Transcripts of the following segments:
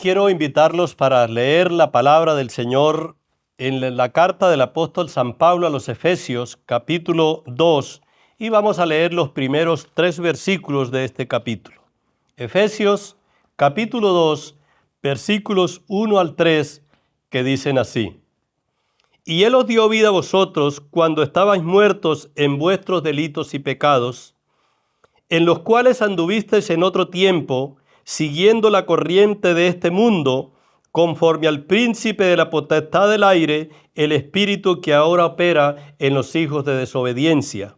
Quiero invitarlos para leer la palabra del Señor en la carta del apóstol San Pablo a los Efesios, capítulo 2, y vamos a leer los primeros 3 versículos de este capítulo. Efesios, capítulo 2, versículos 1 al 3, que dicen así: Y Él os dio vida a vosotros cuando estabais muertos en vuestros delitos y pecados, en los cuales anduvisteis en otro tiempo, siguiendo la corriente de este mundo, conforme al príncipe de la potestad del aire, el espíritu que ahora opera en los hijos de desobediencia,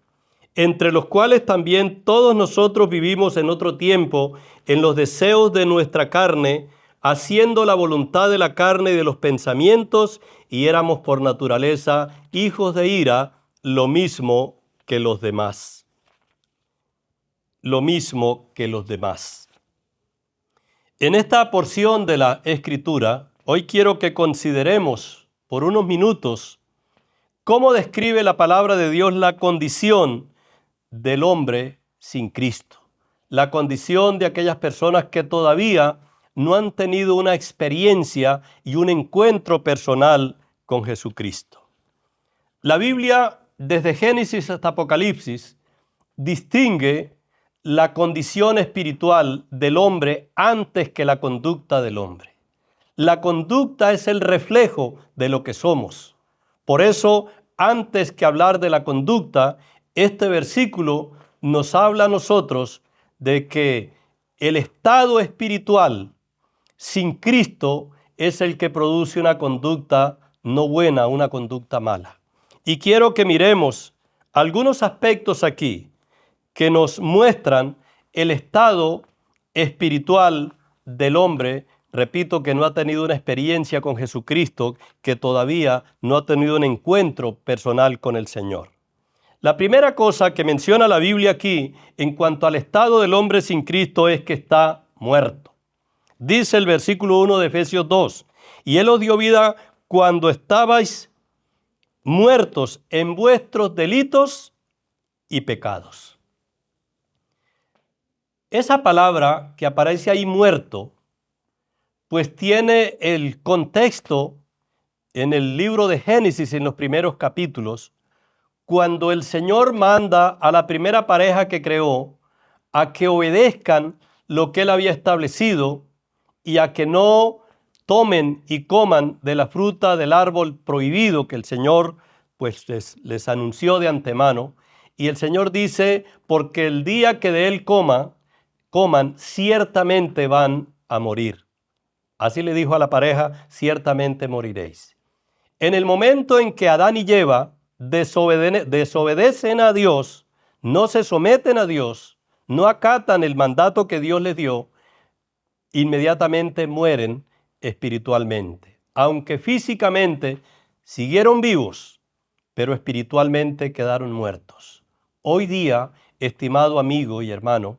entre los cuales también todos nosotros vivimos en otro tiempo, en los deseos de nuestra carne, haciendo la voluntad de la carne y de los pensamientos, y éramos por naturaleza hijos de ira, lo mismo que los demás. En esta porción de la Escritura, hoy quiero que consideremos por unos minutos cómo describe la palabra de Dios la condición del hombre sin Cristo, la condición de aquellas personas que todavía no han tenido una experiencia y un encuentro personal con Jesucristo. La Biblia, desde Génesis hasta Apocalipsis, distingue la condición espiritual del hombre antes que la conducta del hombre. La conducta es el reflejo de lo que somos. Por eso, antes que hablar de la conducta, este versículo nos habla a nosotros de que el estado espiritual sin Cristo es el que produce una conducta no buena, una conducta mala. Y quiero que miremos algunos aspectos aquí que nos muestran el estado espiritual del hombre, repito, que no ha tenido una experiencia con Jesucristo, que todavía no ha tenido un encuentro personal con el Señor. La primera cosa que menciona la Biblia aquí en cuanto al estado del hombre sin Cristo es que está muerto. Dice el versículo 1 de Efesios 2, y Él os dio vida cuando estabais muertos en vuestros delitos y pecados. Esa palabra que aparece ahí, muerto, pues tiene el contexto en el libro de Génesis, en los primeros capítulos, cuando el Señor manda a la primera pareja que creó a que obedezcan lo que Él había establecido y a que no tomen y coman de la fruta del árbol prohibido que el Señor pues les anunció de antemano. Y el Señor dice, porque el día que de él coman, ciertamente van a morir. Así le dijo a la pareja, ciertamente moriréis. En el momento en que Adán y Eva desobedecen a Dios, no se someten a Dios, no acatan el mandato que Dios les dio, inmediatamente mueren espiritualmente. Aunque físicamente siguieron vivos, pero espiritualmente quedaron muertos. Hoy día, estimado amigo y hermano,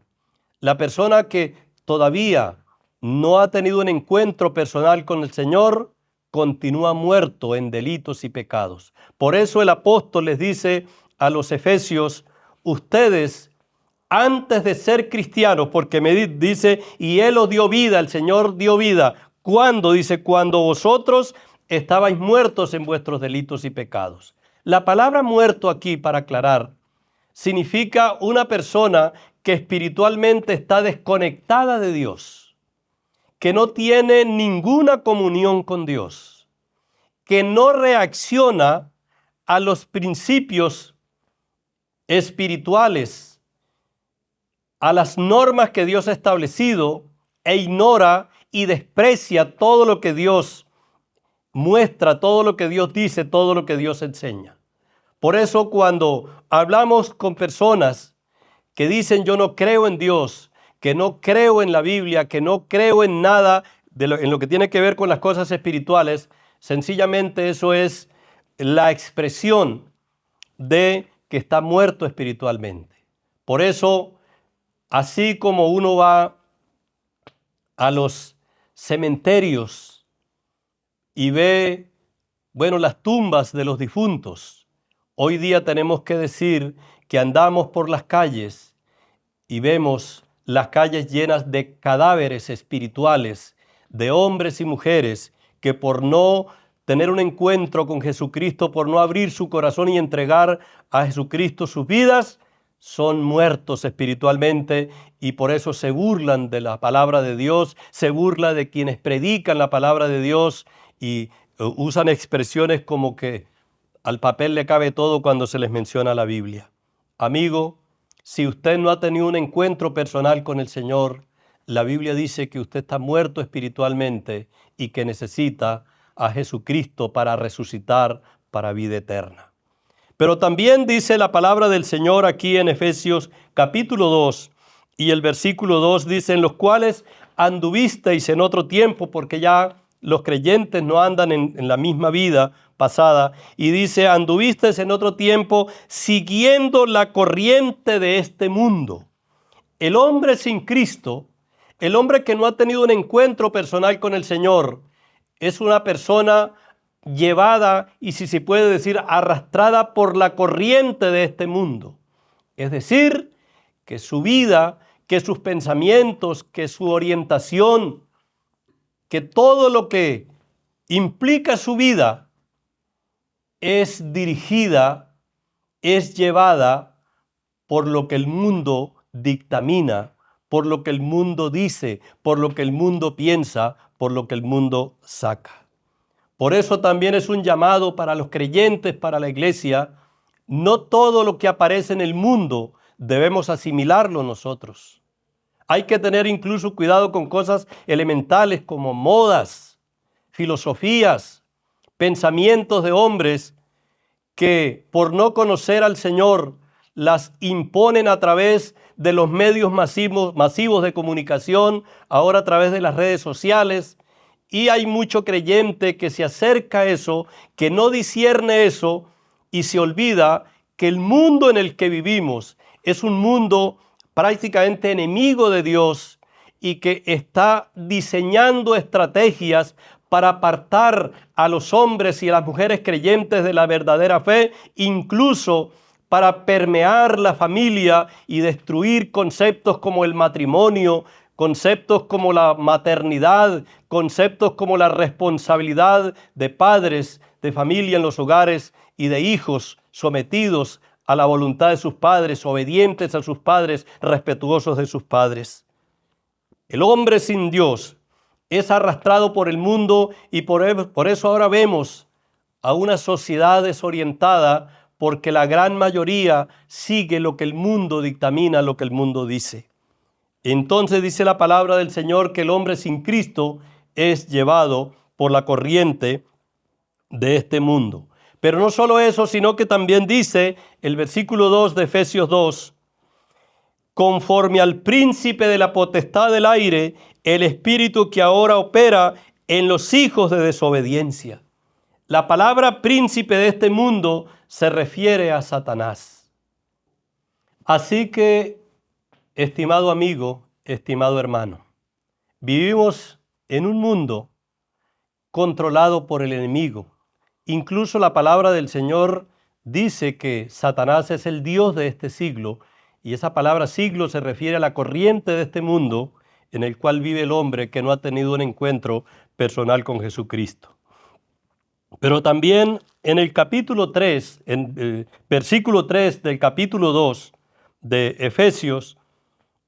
la persona que todavía no ha tenido un encuentro personal con el Señor continúa muerto en delitos y pecados. Por eso el apóstol les dice a los efesios, ustedes antes de ser cristianos, porque me dice, y Él os dio vida, el Señor dio vida. ¿Cuándo? Dice, cuando vosotros estabais muertos en vuestros delitos y pecados. La palabra muerto aquí, para aclarar, significa una persona que espiritualmente está desconectada de Dios, que no tiene ninguna comunión con Dios, que no reacciona a los principios espirituales, a las normas que Dios ha establecido, e ignora y desprecia todo lo que Dios muestra, todo lo que Dios dice, todo lo que Dios enseña. Por eso cuando hablamos con personas que dicen yo no creo en Dios, que no creo en la Biblia, que no creo en nada en lo que tiene que ver con las cosas espirituales, sencillamente eso es la expresión de que está muerto espiritualmente. Por eso, así como uno va a los cementerios y ve, las tumbas de los difuntos, hoy día tenemos que decir que andamos por las calles y vemos las calles llenas de cadáveres espirituales, de hombres y mujeres que por no tener un encuentro con Jesucristo, por no abrir su corazón y entregar a Jesucristo sus vidas, son muertos espiritualmente y por eso se burlan de la palabra de Dios, se burlan de quienes predican la palabra de Dios y usan expresiones como que al papel le cabe todo cuando se les menciona la Biblia. Amigo, si usted no ha tenido un encuentro personal con el Señor, la Biblia dice que usted está muerto espiritualmente y que necesita a Jesucristo para resucitar para vida eterna. Pero también dice la palabra del Señor aquí en Efesios capítulo 2 y el versículo 2 dice: en los cuales anduvisteis en otro tiempo, porque ya los creyentes no andan en la misma vida pasada, y dice: anduvisteis en otro tiempo siguiendo la corriente de este mundo. El hombre sin Cristo, el hombre que no ha tenido un encuentro personal con el Señor, es una persona llevada y, si se puede decir, arrastrada por la corriente de este mundo. Es decir, que su vida, que sus pensamientos, que su orientación, que todo lo que implica su vida es dirigida, es llevada por lo que el mundo dictamina, por lo que el mundo dice, por lo que el mundo piensa, por lo que el mundo saca. Por eso también es un llamado para los creyentes, para la iglesia. No todo lo que aparece en el mundo debemos asimilarlo nosotros. Hay que tener incluso cuidado con cosas elementales como modas, filosofías, pensamientos de hombres que por no conocer al Señor las imponen a través de los medios masivos de comunicación, ahora a través de las redes sociales. Y hay mucho creyente que se acerca a eso, que no discierne eso y se olvida que el mundo en el que vivimos es un mundo prácticamente enemigo de Dios y que está diseñando estrategias para apartar a los hombres y a las mujeres creyentes de la verdadera fe, incluso para permear la familia y destruir conceptos como el matrimonio, conceptos como la maternidad, conceptos como la responsabilidad de padres, de familia en los hogares y de hijos sometidos a la voluntad de sus padres, obedientes a sus padres, respetuosos de sus padres. El hombre sin Dios es arrastrado por el mundo y por eso ahora vemos a una sociedad desorientada, porque la gran mayoría sigue lo que el mundo dictamina, lo que el mundo dice. Entonces dice la palabra del Señor que el hombre sin Cristo es llevado por la corriente de este mundo. Pero no solo eso, sino que también dice el versículo 2 de Efesios 2, conforme al príncipe de la potestad del aire, el espíritu que ahora opera en los hijos de desobediencia. La palabra príncipe de este mundo se refiere a Satanás. Así que, estimado amigo, estimado hermano, vivimos en un mundo controlado por el enemigo. Incluso la palabra del Señor dice que Satanás es el Dios de este siglo, y esa palabra siglo se refiere a la corriente de este mundo en el cual vive el hombre que no ha tenido un encuentro personal con Jesucristo. Pero también en el capítulo 3, en versículo 3 del capítulo 2 de Efesios,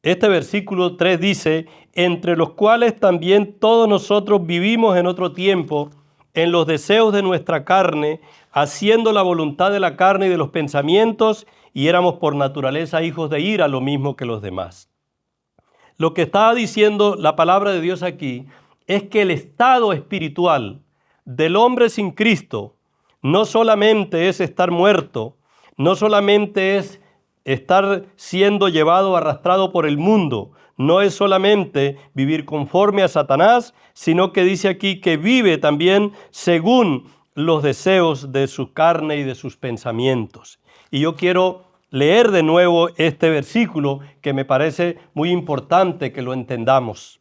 este versículo 3 dice: entre los cuales también todos nosotros vivimos en otro tiempo, en los deseos de nuestra carne, haciendo la voluntad de la carne y de los pensamientos, y éramos por naturaleza hijos de ira, lo mismo que los demás. Lo que está diciendo la palabra de Dios aquí es que el estado espiritual del hombre sin Cristo no solamente es estar muerto, no solamente es estar siendo llevado, arrastrado por el mundo, no es solamente vivir conforme a Satanás, sino que dice aquí que vive también según los deseos de su carne y de sus pensamientos. Y yo quiero leer de nuevo este versículo que me parece muy importante que lo entendamos.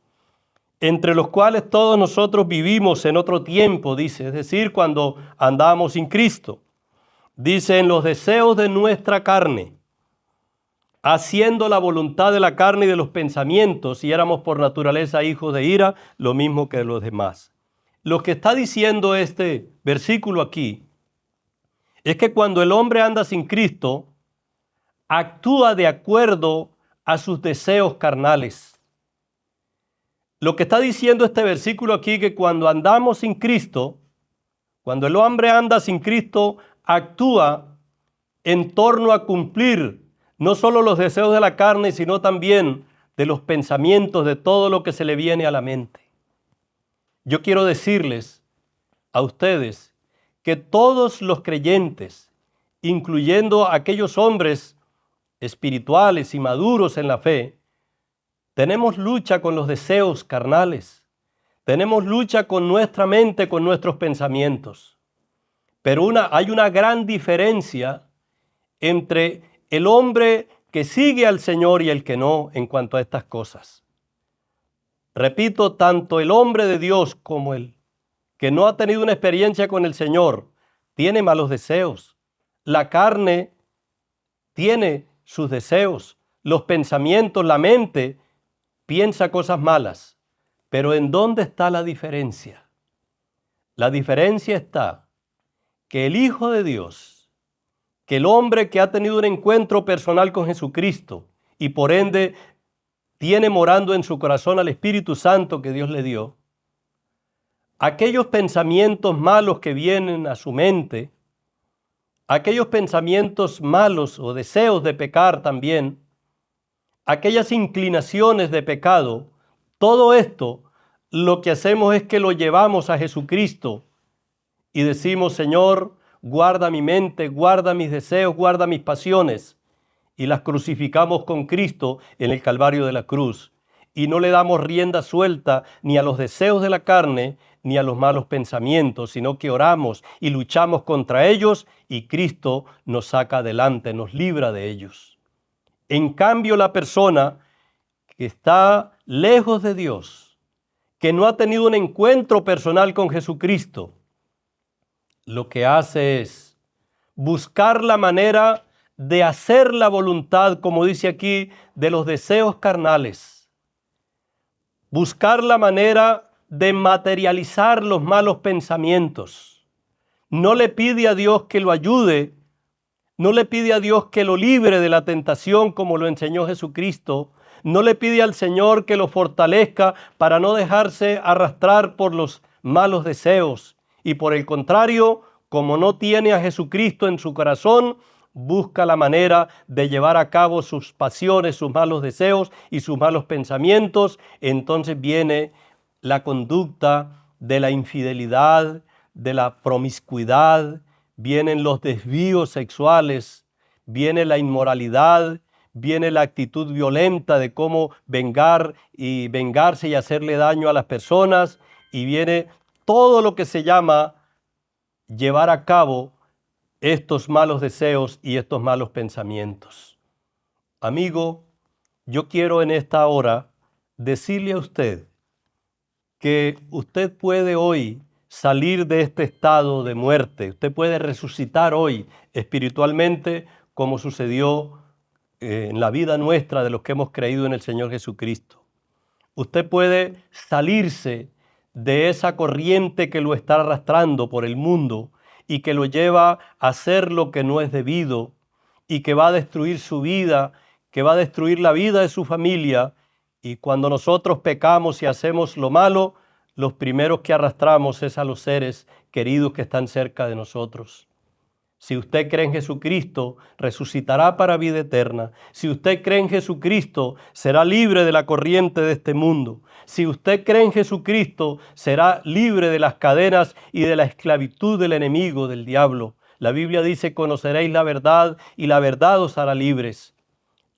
Entre los cuales todos nosotros vivimos en otro tiempo, dice, es decir, cuando andábamos sin Cristo. Dice, en los deseos de nuestra carne, haciendo la voluntad de la carne y de los pensamientos, y éramos por naturaleza hijos de ira, lo mismo que los demás. Lo que está diciendo este versículo aquí es que cuando el hombre anda sin Cristo, actúa de acuerdo a sus deseos carnales. Lo que está diciendo este versículo aquí, que cuando andamos sin Cristo, cuando el hombre anda sin Cristo, actúa en torno a cumplir no solo los deseos de la carne, sino también de los pensamientos, de todo lo que se le viene a la mente. Yo quiero decirles a ustedes que todos los creyentes, incluyendo aquellos hombres espirituales y maduros en la fe, tenemos lucha con los deseos carnales, tenemos lucha con nuestra mente, con nuestros pensamientos. Pero hay una gran diferencia entre el hombre que sigue al Señor y el que no en cuanto a estas cosas. Repito, tanto el hombre de Dios como el que no ha tenido una experiencia con el Señor tiene malos deseos. La carne tiene sus deseos, los pensamientos, la mente piensa cosas malas. Pero ¿en dónde está la diferencia? La diferencia está que el Hijo de Dios, que el hombre que ha tenido un encuentro personal con Jesucristo y por ende tiene morando en su corazón al Espíritu Santo que Dios le dio, aquellos pensamientos malos que vienen a su mente, aquellos pensamientos malos o deseos de pecar también, aquellas inclinaciones de pecado, todo esto lo que hacemos es que lo llevamos a Jesucristo y decimos: Señor, guarda mi mente, guarda mis deseos, guarda mis pasiones, y las crucificamos con Cristo en el Calvario de la cruz. Y no le damos rienda suelta ni a los deseos de la carne ni a los malos pensamientos, sino que oramos y luchamos contra ellos y Cristo nos saca adelante, nos libra de ellos. En cambio, la persona que está lejos de Dios, que no ha tenido un encuentro personal con Jesucristo, lo que hace es buscar la manera de hacer la voluntad, como dice aquí, de los deseos carnales. Buscar la manera de materializar los malos pensamientos. No le pide a Dios que lo ayude, no le pide a Dios que lo libre de la tentación como lo enseñó Jesucristo. No le pide al Señor que lo fortalezca para no dejarse arrastrar por los malos deseos. Y por el contrario, como no tiene a Jesucristo en su corazón, busca la manera de llevar a cabo sus pasiones, sus malos deseos y sus malos pensamientos. Entonces viene la conducta de la infidelidad, de la promiscuidad, vienen los desvíos sexuales, viene la inmoralidad, viene la actitud violenta de cómo vengarse y hacerle daño a las personas, y viene todo lo que se llama llevar a cabo estos malos deseos y estos malos pensamientos. Amigo, yo quiero en esta hora decirle a usted que usted puede hoy salir de este estado de muerte. Usted puede resucitar hoy espiritualmente, como sucedió en la vida nuestra de los que hemos creído en el Señor Jesucristo. Usted puede salirse de esa corriente que lo está arrastrando por el mundo y que lo lleva a hacer lo que no es debido y que va a destruir su vida, que va a destruir la vida de su familia. Y cuando nosotros pecamos y hacemos lo malo, los primeros que arrastramos es a los seres queridos que están cerca de nosotros. Si usted cree en Jesucristo, resucitará para vida eterna. Si usted cree en Jesucristo, será libre de la corriente de este mundo. Si usted cree en Jesucristo, será libre de las cadenas y de la esclavitud del enemigo, del diablo. La Biblia dice: conoceréis la verdad y la verdad os hará libres.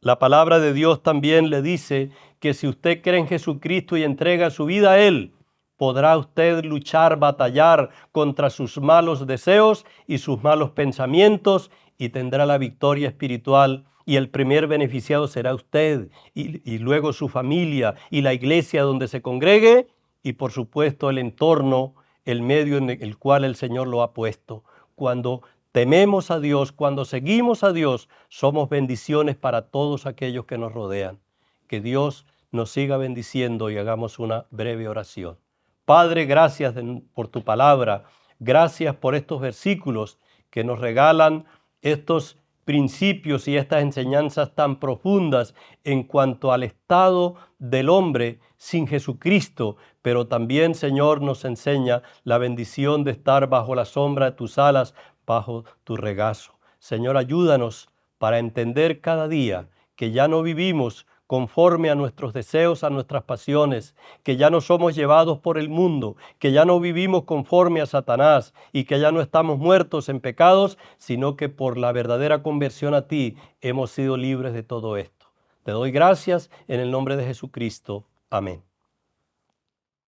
La palabra de Dios también le dice que si usted cree en Jesucristo y entrega su vida a Él, podrá usted luchar, batallar contra sus malos deseos y sus malos pensamientos y tendrá la victoria espiritual, y el primer beneficiado será usted y luego su familia y la iglesia donde se congregue y por supuesto el entorno, el medio en el cual el Señor lo ha puesto. Cuando tememos a Dios, cuando seguimos a Dios, somos bendiciones para todos aquellos que nos rodean. Que Dios nos siga bendiciendo y hagamos una breve oración. Padre, gracias por tu palabra, gracias por estos versículos que nos regalan estos principios y estas enseñanzas tan profundas en cuanto al estado del hombre sin Jesucristo, pero también, Señor, nos enseña la bendición de estar bajo la sombra de tus alas, bajo tu regazo. Señor, ayúdanos para entender cada día que ya no vivimos conforme a nuestros deseos, a nuestras pasiones, que ya no somos llevados por el mundo, que ya no vivimos conforme a Satanás y que ya no estamos muertos en pecados, sino que por la verdadera conversión a ti hemos sido libres de todo esto. Te doy gracias en el nombre de Jesucristo. Amén.